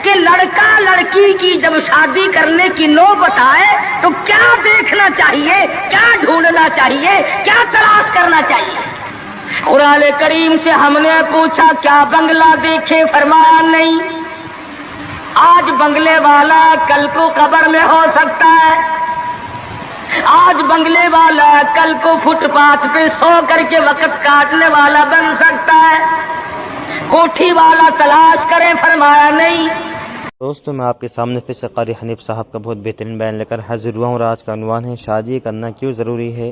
کہ لڑکا لڑکی کی جب شادی کرنے کی نوبت آئے تو کیا دیکھنا چاہیے، کیا ڈھونڈنا چاہیے، کیا تلاش کرنا چاہیے؟ قرآن کریم سے ہم نے پوچھا کیا بنگلہ دیکھے؟ فرمایا نہیں۔ آج بنگلے والا کل کو قبر میں ہو سکتا ہے، آج بنگلے والا کل کو فٹ پاتھ پہ سو کر کے وقت کاٹنے والا بن سکتا ہے۔ کوٹھی والا تلاش کرے، فرمایا نہیں۔ دوستو، میں آپ کے سامنے پھر سے قاری حنیف صاحب کا بہت بہترین بیان لے کر حاضر ہوا ہوں، اور آج کا عنوان ہے شادی کرنا کیوں ضروری ہے،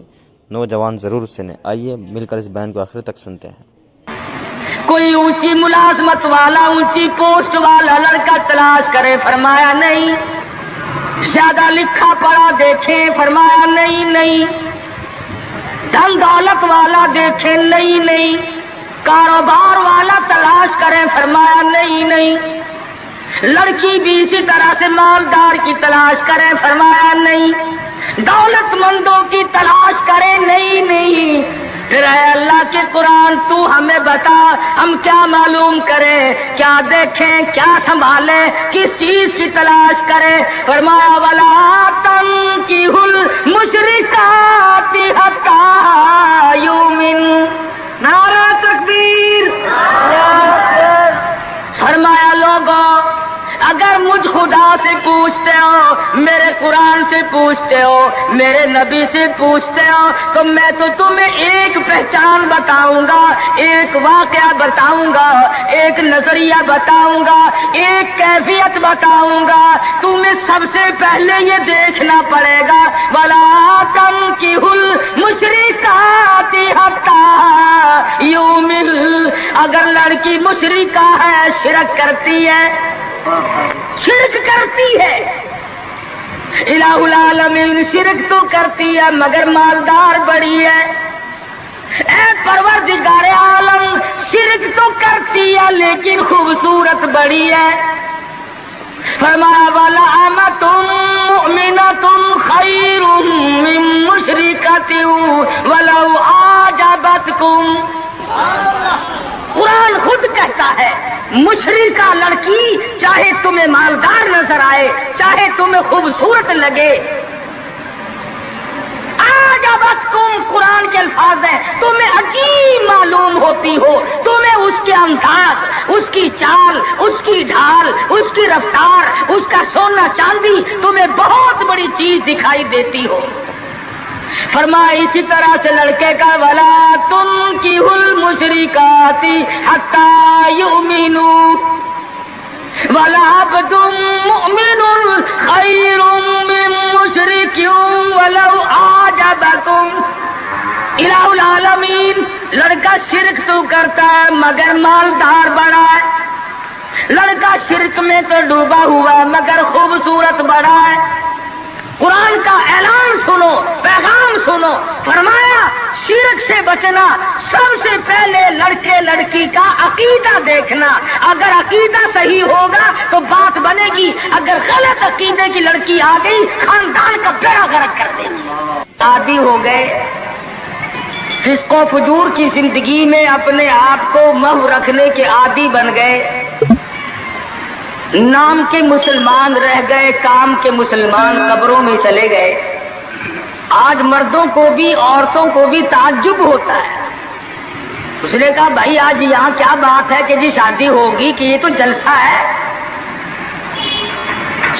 نوجوان ضرور سنیں۔ آئیے مل کر اس بیان کو آخر تک سنتے ہیں۔ کوئی اونچی ملازمت والا، اونچی پوسٹ والا لڑکا تلاش کرے، فرمایا نہیں۔ زیادہ لکھا پڑھا دیکھے، فرمایا نہیں۔ دھن دولت والا دیکھے، نہیں۔ کاروبار والا تلاش کرے، فرمایا نہیں۔ لڑکی بھی اسی طرح سے مالدار کی تلاش کرے، فرمایا نہیں۔ دولت مندوں کی تلاش کرے، نہیں۔ پھر اے اللہ کے قرآن تو ہمیں بتا، ہم کیا معلوم کریں، کیا دیکھیں، کیا سنبھالیں، کس چیز کی تلاش کریں؟ فرمایا وَلَا تَنكِحُوا الْمُشْرِكَاتِ حَتَّىٰ يُؤْمِنَّ۔ نعرہ تکبیر! فرمایا لوگوں، اگر مجھ خدا سے پوچھتے ہو، میرے قرآن سے پوچھتے ہو، میرے نبی سے پوچھتے ہو، تو میں تو تمہیں ایک پہچان بتاؤں گا، ایک واقعہ بتاؤں گا، ایک نظریہ بتاؤں گا، ایک کیفیت بتاؤں گا۔ تمہیں سب سے پہلے یہ دیکھنا پڑے گا وَلَا تَنكِحُوا الْمُشْرِكَاتِ حَتَّىٰ يُؤْمِنَّ۔ اگر لڑکی مشرکہ ہے، شرک کرتی ہے، الہ العالمین شرک تو کرتی ہے مگر مالدار بڑی ہے۔ اے پروردگار عالم، شرک تو کرتی ہے لیکن خوبصورت بڑی ہے۔ فرمایا وَلَأَمَةٌ مُؤْمِنَةٌ خَيْرٌ مِّن مُّشْرِكَةٍ وَلَوْ أَعْجَبَتْكُمْ۔ قرآن خود کہتا ہے مشرکہ لڑکی چاہے تمہیں مالدار نظر آئے، چاہے تمہیں خوبصورت لگے، آجابتکم، قرآن کے الفاظ ہیں، تمہیں عجیب معلوم ہوتی ہو، تمہیں اس کے انداز، اس کی چال، اس کی ڈھال، اس کی رفتار، اس کا سونا چاندی تمہیں بہت بڑی چیز دکھائی دیتی ہو۔ فرمایا اسی طرح سے لڑکے کا وَلَا تُنكِحُوا الْمُشْرِكَاتِ حَتَّىٰ يُؤْمِنُوا وَلَعَبْدٌ مُؤْمِنٌ خَيْرٌ مِّن مُّشْرِكٍ وَلَوْ أَعْجَبَكُمْ۔ الہ العالمین، لڑکا شرک تو کرتا ہے مگر مالدار بڑا ہے، لڑکا شرک میں تو ڈوبا ہوا مگر خوبصورت بڑا ہے۔ قرآن کا اعلان سنو، پیغام سنو۔ فرمایا شرک سے بچنا، سب سے پہلے لڑکے لڑکی کا عقیدہ دیکھنا، اگر عقیدہ صحیح ہوگا تو بات بنے گی، اگر غلط عقیدے کی لڑکی آ گئی خاندان کا بیڑا غرق کر دے گی۔ عادی ہو گئے فسق و فجور کی زندگی میں، اپنے آپ کو محو رکھنے کے عادی بن گئے، نام کے مسلمان رہ گئے، کام کے مسلمان قبروں میں چلے گئے۔ آج مردوں کو بھی عورتوں کو بھی تعجب ہوتا ہے۔ اس نے کہا بھائی آج یہاں کیا بات ہے کہ جی شادی ہوگی، کہ یہ تو جلسہ ہے؟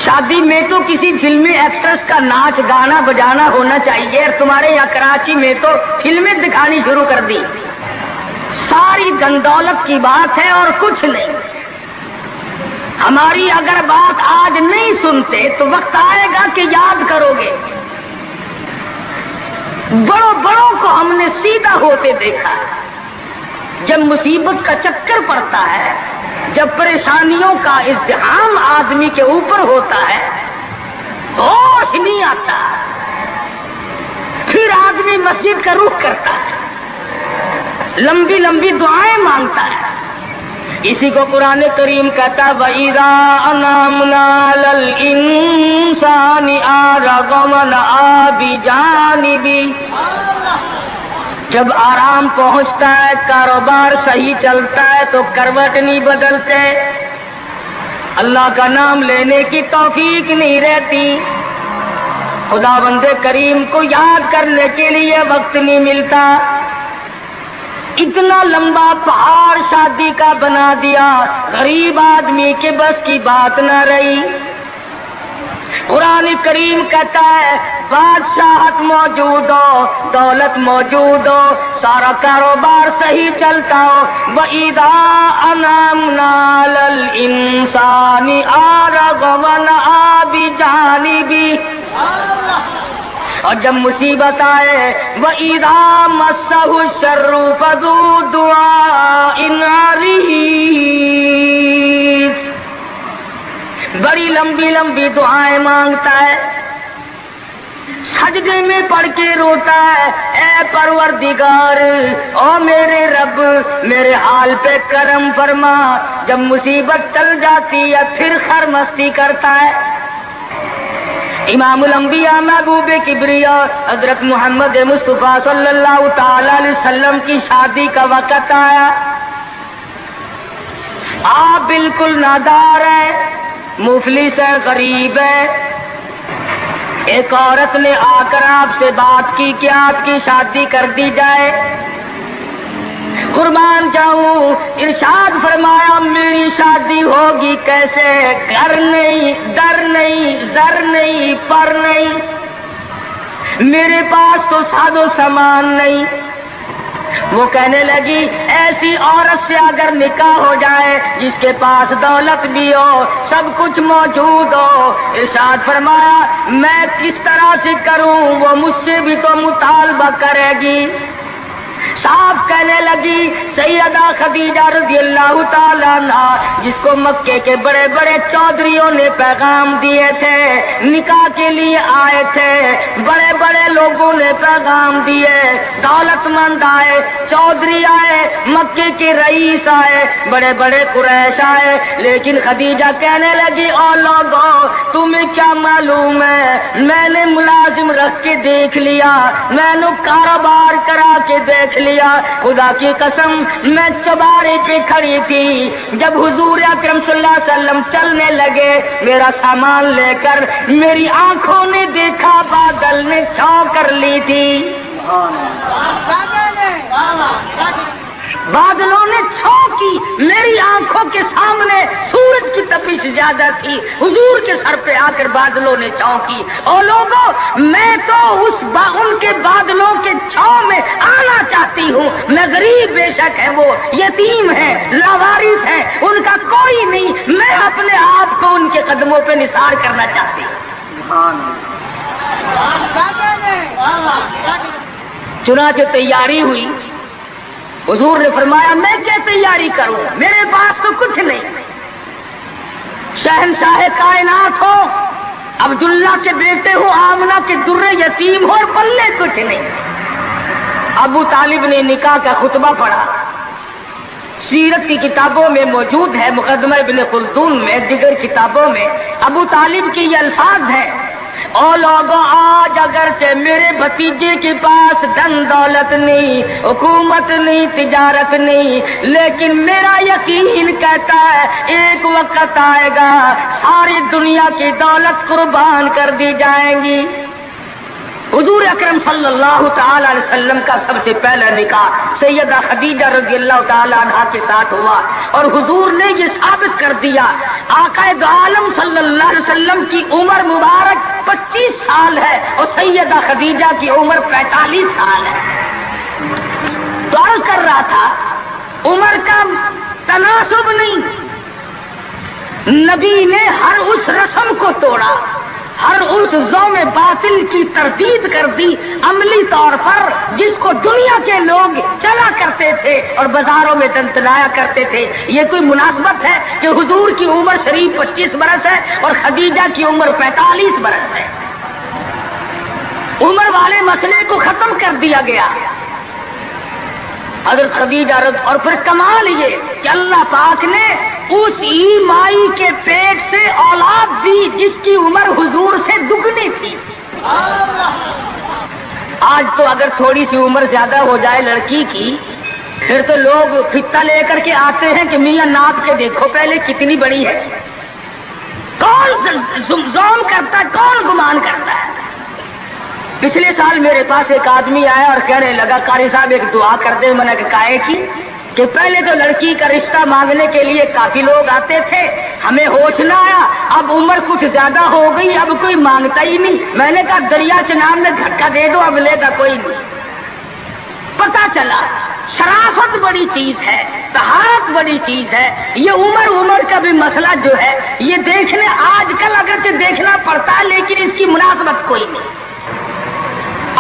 شادی میں تو کسی فلمی ایکٹریس کا ناچ گانا بجانا ہونا چاہیے، اور تمہارے یہاں کراچی میں تو فلمیں دکھانی شروع کر دی۔ ساری دن دولت کی بات ہے اور کچھ نہیں۔ ہماری اگر بات آج نہیں سنتے تو وقت آئے گا کہ یاد کرو گے۔ بڑوں کو ہم نے سیدھا ہوتے دیکھا ہے۔ جب مصیبت کا چکر پڑتا ہے، جب پریشانیوں کا ازدحام آدمی کے اوپر ہوتا ہے، ہوش نہیں آتا، پھر آدمی مسجد کا رخ کرتا ہے، لمبی لمبی دعائیں مانگتا ہے۔ اسی کو قرآن کریم کہتا ہے وَإِذَا أَنْعَمْنَا عَلَى الْإِنسَانِ أَعْرَضَ وَنَأَىٰ بِجَانِبِهِ۔ جب آرام پہنچتا ہے، کاروبار صحیح چلتا ہے تو کروٹ نہیں بدلتے، اللہ کا نام لینے کی توفیق نہیں رہتی، خدا بند کریم کو یاد کرنے کے لیے وقت نہیں ملتا۔ اتنا لمبا پہاڑ شادی کا بنا دیا، غریب آدمی کے بس کی بات نہ رہی۔ قرآن کریم کہتا ہے بادشاہت موجود ہو، دولت موجود ہو، سارا کاروبار صحیح چلتا ہو، وَإِذَا أَنْعَمْنَا عَلَى الْإِنسَانِ أَعْرَضَ وَنَأَىٰ بِجَانِبِهِ، اور جب مصیبت آئے وَإِذَا مَسَّهُ الشَّرُّ فَذُو دُعَاءٍ عَرِيضٍ، بڑی لمبی لمبی دعائیں مانگتا ہے، سجدے میں پڑھ کے روتا ہے، اے پروردگار، او میرے رب میرے حال پہ کرم فرما۔ جب مصیبت چل جاتی ہے پھر خرمستی کرتا ہے۔ امام الانبیاء محبوب کبریا حضرت محمد مصطفیٰ صلی اللہ تعالی علیہ وسلم کی شادی کا وقت آیا، آپ بالکل نادار ہیں، مفلس ہے، غریب ہے۔ ایک عورت نے آ کر آپ سے بات کی کہ آپ کی شادی کر دی جائے۔ قربان جاؤں، ارشاد فرمایا میری شادی ہوگی کیسے؟ گھر نہیں، در نہیں، زر نہیں، پر نہیں، میرے پاس تو ساز و سامان نہیں۔ وہ کہنے لگی ایسی عورت سے اگر نکاح ہو جائے جس کے پاس دولت بھی ہو، سب کچھ موجود ہو، ارشاد فرمایا میں کس طرح سے کروں؟ وہ مجھ سے بھی تو مطالبہ کرے گی۔ صاحب کہنے لگی سیدہ خدیجہ رضی اللہ تعالیٰ عنہا، جس کو مکے کے بڑے بڑے چودھریوں نے پیغام دیے تھے، نکاح کے لیے آئے تھے، بڑے بڑے لوگوں نے پیغام دیے، دولت مند آئے، چودھری آئے، مکے کے رئیس آئے، بڑے بڑے قریش آئے، لیکن خدیجہ کہنے لگی او لوگوں تمہیں کیا معلوم ہے، میں نے ملازم رکھ کے دیکھ لیا، میں نے کاروبار کرا کے دیکھ لیا، خدا کی قسم میں چوبارے پہ کھڑی تھی، جب حضور اکرم صلی اللہ علیہ وسلم چلنے لگے میرا سامان لے کر، میری آنکھوں نے دیکھا بادل نے چھاؤں کر لی تھی، بادلوں نے چھاؤں کی، میری آنکھوں کے سامنے سورج کی تپش زیادہ تھی، حضور کے سر پہ آ کر بادلوں نے چھاؤں کی۔ اور لوگوں میں تو ان کے بادلوں کے چھاؤں میں آنا چاہتی ہوں، میں غریب بے شک ہے، وہ یتیم ہے، لاوارث ہے، ان کا کوئی نہیں، میں اپنے آپ کو ان کے قدموں پہ نثار کرنا چاہتی ہوں۔ چنانچہ تیاری ہوئی، حضور نے فرمایا میں کیا تیاری کروں، میرے پاس تو کچھ نہیں، شہنشاہ کائنات ہو، عبداللہ کے بیٹے ہو، آمنہ کے درے یتیم ہو، اور پلے کچھ نہیں۔ ابو طالب نے نکاح کا خطبہ پڑھا، سیرت کی کتابوں میں موجود ہے، مقدمہ ابن خلدون میں، دیگر کتابوں میں ابو طالب کی یہ الفاظ ہیں، او لوگوں آج اگرچہ میرے بھتیجے کے پاس دھن دولت نہیں، حکومت نہیں، تجارت نہیں، لیکن میرا یقین کہتا ہے ایک وقت آئے گا ساری دنیا کی دولت قربان کر دی جائیں گی۔ حضور اکرم صلی اللہ تعالی علیہ وسلم کا سب سے پہلا نکاح سیدہ خدیجہ رضی اللہ تعالی عنہا کے ساتھ ہوا، اور حضور نے یہ ثابت کر دیا آقا دو عالم صلی اللہ علیہ وسلم کی عمر مبارک 25 سال ہے اور سیدہ خدیجہ کی عمر 45 سال ہے۔ تو عرض کر رہا تھا عمر کا تناسب نہیں، نبی نے ہر اس رسم کو توڑا، ہر اس ذوم باطل کی تردید کر دی عملی طور پر، جس کو دنیا کے لوگ چلا کرتے تھے اور بازاروں میں تنتنایا کرتے تھے۔ یہ کوئی مناسبت ہے کہ حضور کی عمر شریف 25 برس ہے اور خدیجہ کی عمر 45 برس ہے؟ عمر والے مسئلے کو ختم کر دیا گیا۔ حضرت خدیجہ اور پھر کمال یہ کہ اللہ پاک نے اس ہی مائی کے پیٹ سے اولاد دی جس کی عمر حضور سے دگنی تھی۔ آج تو اگر تھوڑی سی عمر زیادہ ہو جائے لڑکی کی، پھر تو لوگ فطہ لے کر کے آتے ہیں کہ میاں ناپ کے دیکھو پہلے کتنی بڑی ہے، زوم کرتا ہے، کون گمان کرتا ہے؟ پچھلے سال میرے پاس ایک آدمی آیا اور کہنے لگا قاری صاحب ایک دعا کر دیں. میں نے کہا کی کہ پہلے تو لڑکی کا رشتہ مانگنے کے لیے کافی لوگ آتے تھے، ہمیں ہوش نہ آیا، اب عمر کچھ زیادہ ہو گئی، اب کوئی مانگتا ہی نہیں. میں نے کہا دریا چنان میں دھکا دے دو، اب لے گا کوئی نہیں. پتا چلا شرافت بڑی چیز ہے، طہارت بڑی چیز ہے. یہ عمر کا بھی مسئلہ جو ہے یہ دیکھنے آج کل اگرچہ دیکھنا پڑتا ہے لیکن اس کی مناسبت کوئی نہیں.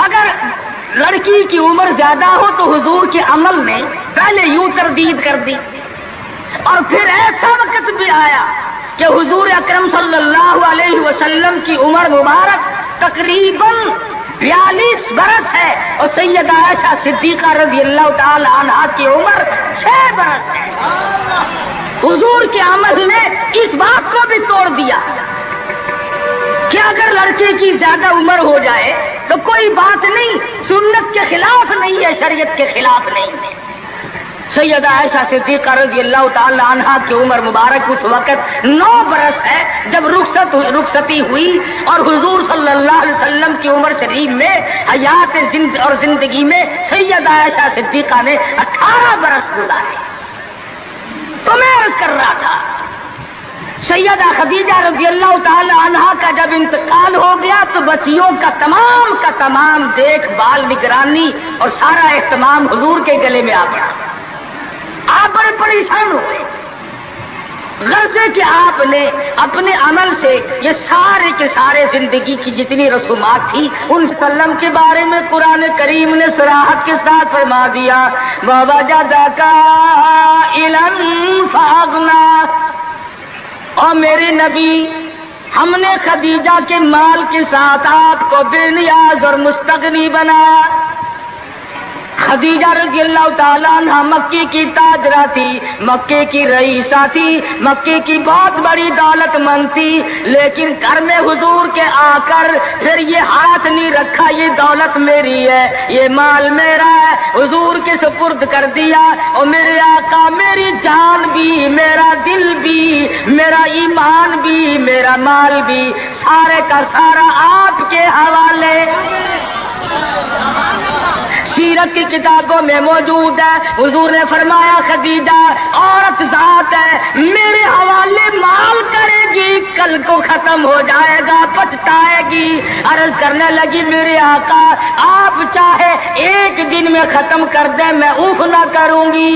اگر لڑکی کی عمر زیادہ ہو تو حضور کے عمل نے پہلے یوں تردید کر دی، اور پھر ایسا وقت بھی آیا کہ حضور اکرم صلی اللہ علیہ وسلم کی عمر مبارک تقریباً 42 برس ہے اور سیدہ عائشہ صدیقہ رضی اللہ تعالی عنہا کی عمر 6 برس ہے. حضور کے عمل نے اس بات کو بھی توڑ دیا کہ اگر لڑکے کی زیادہ عمر ہو جائے تو کوئی بات نہیں، سنت کے خلاف نہیں ہے، شریعت کے خلاف نہیں ہے. سیدہ عائشہ صدیقہ رضی اللہ تعالی عنہا کی عمر مبارک اس وقت 9 برس ہے جب رخصتی ہوئی، اور حضور صلی اللہ علیہ وسلم کی عمر شریف میں حیات اور زندگی میں سیدہ عائشہ صدیقہ نے 18 برس گزارے. تو میں عرض کر رہا تھا سیدہ خدیجہ رضی اللہ تعالی عنہا کا جب انتقال ہو گیا تو بچیوں کا تمام دیکھ بھال، نگرانی اور سارا اہتمام حضور کے گلے میں آ پڑا. آپ بڑے پریشان ہوئے، غرضے کہ آپ نے اپنے عمل سے یہ سارے کے سارے زندگی کی جتنی رسومات تھی ان وسلم کے بارے میں قرآن کریم نے صراحت کے ساتھ فرما دیا وَوَجَدَكَ عَائِلًا فَأَغْنَىٰ. اور میرے نبی، ہم نے خدیجہ کے مال کے ساتھ آپ کو بے نیاز اور مستغنی بنایا. خدیجہ رضی اللہ تعالیٰ عنہ مکے کی تاجرہ تھی، مکے کی رئیسہ تھی، مکے کی بہت بڑی دولت مند تھی، لیکن گھر میں حضور کے آ کر پھر یہ ہاتھ نہیں رکھا یہ دولت میری ہے، یہ مال میرا ہے، حضور کے سپرد کر دیا. اور میرے آقا میری جان بھی، میرا دل بھی، میرا ایمان بھی، میرا مال بھی، سارے کا سارا آپ کے حوالے. سیرت کی کتابوں میں موجود ہے، حضور نے فرمایا خدیجہ عورت ذات ہے، میرے حوالے مال کرے گی، کل کو ختم ہو جائے گا، پچھتائے گی. عرض کرنے لگی میرے آقا آپ چاہے ایک دن میں ختم کر دیں میں اوف نہ کروں گی.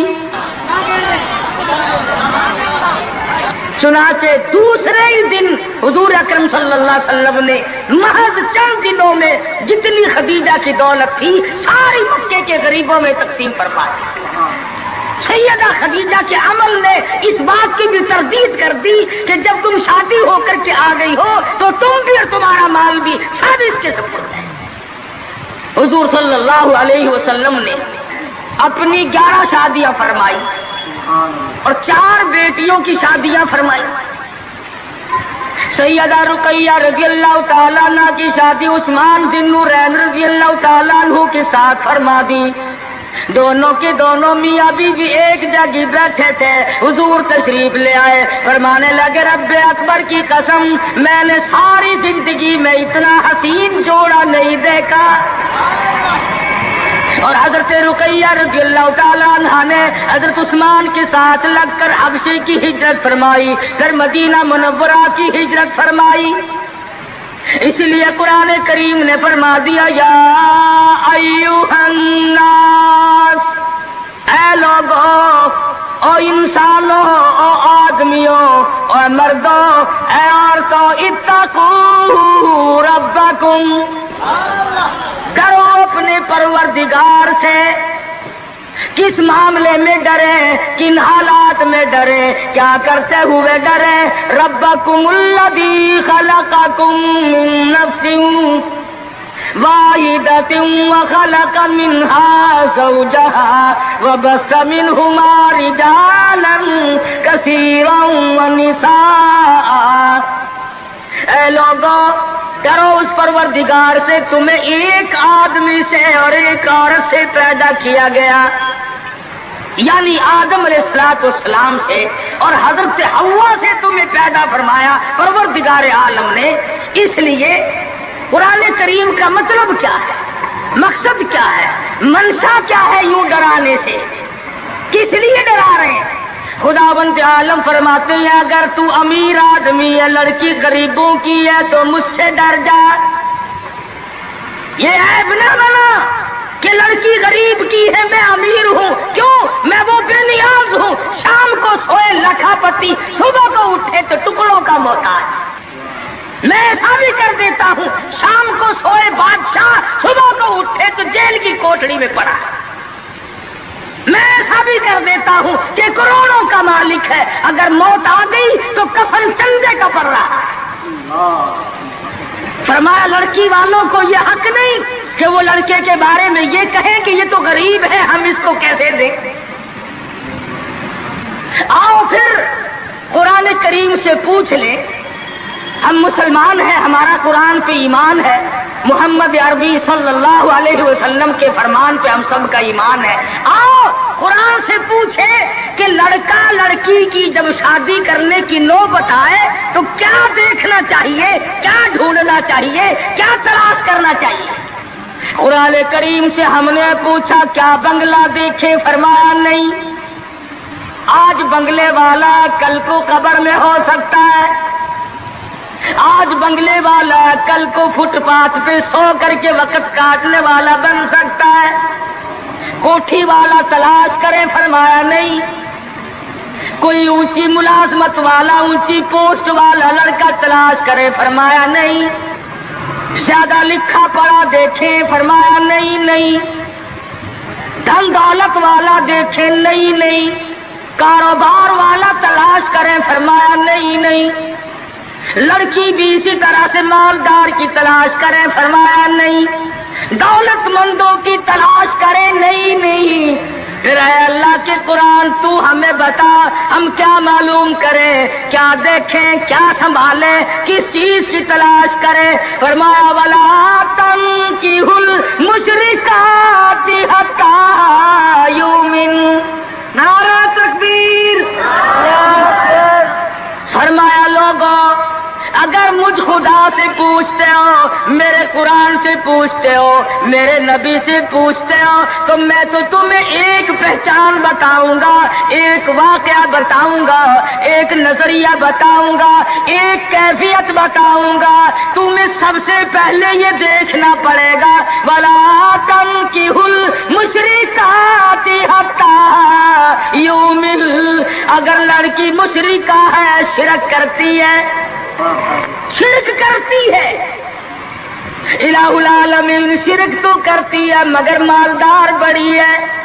چنانچہ دوسرے ہی دن حضور اکرم صلی اللہ علیہ وسلم نے محض چند دنوں میں جتنی خدیجہ کی دولت تھی ساری مکے کے غریبوں میں تقسیم فرما دی. سیدہ خدیجہ کے عمل نے اس بات کی بھی تردید کر دی کہ جب تم شادی ہو کر کے آ گئی ہو تو تم بھی اور تمہارا مال بھی سب اس کے سپرد ہے. حضور صلی اللہ علیہ وسلم نے اپنی 11 شادیاں فرمائی اور 4 بیٹیوں کی شادیاں فرمائی. سیدہ رقیہ رضی اللہ تعالیٰ عنہ کی شادی عثمان ذی النورین رضی اللہ تعالیٰ عنہ کے ساتھ فرما دی. دونوں کے دونوں میاں بیوی ایک جگہ بیٹھے تھے، حضور تشریف لے آئے، فرمانے لگے رب اکبر کی قسم میں نے ساری زندگی میں اتنا حسین جوڑا نہیں دیکھا. اور حضرت رقیہ رضی اللہ تعالیٰ عنہ نے حضرت عثمان کے ساتھ لگ کر حبشے کی ہجرت فرمائی، پھر مدینہ منورہ کی ہجرت فرمائی. اس لیے قرآن کریم نے فرما دیا یا ایھا الناس، اے لوگوں، او انسانوں، او آدمیوں، او مردوں، اے عورتوں، اتقوا ربکم، ڈرو اپنے پروردگار سے. کس معاملے میں ڈریں، کن حالات میں ڈریں، کیا کرتے ہوئے ڈریں؟ ربکم الذی خلقکم من نفس واحدۃ وخلق منها زوجها وبث منهما رجالا کثیرا ونساء. اے لوگوں ڈرو اس پروردگار سے، تمہیں ایک آدمی سے اور ایک عورت سے پیدا کیا گیا، یعنی آدم علیہ السلام سے اور حضرت حوا سے تمہیں پیدا فرمایا پروردگار عالم نے۔ اس لیے قرآن کریم کا مطلب کیا ہے، مقصد کیا ہے، منشا کیا ہے یوں ڈرانے سے، کس لیے ڈرا رہے ہیں؟ خداوند عالم فرماتے ہیں اگر تو امیر آدمی ہے، لڑکی غریبوں کی ہے تو مجھ سے ڈر جا۔ یہ عیب نہ بنا کہ لڑکی غریب کی ہے میں امیر ہوں، کیوں؟ میں وہ بے نیاز ہوں، شام کو سوئے لکھا پتی، صبح کو اٹھے تو ٹکڑوں کا محتاج۔ میں ایسا بھی کر دیتا ہوں، شام کو سوئے بادشاہ، صبح کو اٹھے تو جیل کی کوٹڑی میں پڑا۔ میں ایسا بھی کر دیتا ہوں کہ کروڑوں کا مالک ہے، اگر موت آ گئی تو کفن چندے کا پڑ رہا ہے۔ فرمایا لڑکی والوں کو یہ حق نہیں کہ وہ لڑکے کے بارے میں یہ کہیں کہ یہ تو غریب ہے، ہم اس کو کیسے دیں۔ آؤ پھر قرآن کریم سے پوچھ لیں، ہم مسلمان ہیں، ہمارا قرآن پہ ایمان ہے، محمد عربی صلی اللہ علیہ وسلم کے فرمان پہ ہم سب کا ایمان ہے۔ آؤ قرآن سے پوچھے کہ لڑکا لڑکی کی جب شادی کرنے کی نوبت آئے تو کیا دیکھنا چاہیے، کیا ڈھونڈنا چاہیے، کیا تلاش کرنا چاہیے۔ قرآن کریم سے ہم نے پوچھا کیا بنگلہ دیکھے، فرمایا نہیں۔ آج بنگلے والا کل کو قبر میں ہو سکتا ہے، آج بنگلے والا کل کو فٹ پاتھ پہ سو کر کے وقت کاٹنے والا بن سکتا ہے۔ کوٹھی والا تلاش کرے، فرمایا نہیں۔ کوئی اونچی ملازمت والا، اونچی پوسٹ والا لڑکا تلاش کرے، فرمایا نہیں۔ زیادہ لکھا پڑھا دیکھیں، فرمایا نہیں۔ دھن دولت والا دیکھیں، نہیں۔ کاروبار والا تلاش کریں، فرمایا نہیں۔ لڑکی بھی اسی طرح سے مالدار کی تلاش کریں، فرمایا نہیں۔ دولت مندوں کی تلاش کریں، نہیں۔ پھر اے اللہ کے قرآن تو ہمیں بتا، ہم کیا معلوم کریں، کیا دیکھیں، کیا سنبھالیں، کس چیز کی تلاش کریں؟ فرمایا وَلَا تَنكِحُوا الْمُشْرِكَاتِ حَتَّىٰ يُؤْمِنْ۔ نعرہ تکبیر! فرمایا لوگوں اگر مجھ خدا سے پوچھتے ہو، میرے قرآن سے پوچھتے ہو، میرے نبی سے پوچھتے ہو تو میں تو تمہیں ایک پہچان بتاؤں گا، ایک واقعہ بتاؤں گا، ایک نظریہ بتاؤں گا، ایک کیفیت بتاؤں گا۔ تمہیں سب سے پہلے یہ دیکھنا پڑے گا وَلَا تَنكِحُوا الْمُشْرِكَاتِ حَتَّىٰ يُؤْمِنْ۔ اگر لڑکی مشرکہ ہے، شرک کرتی ہے، الہ العالمین شرک تو کرتی ہے مگر مالدار بڑی ہے،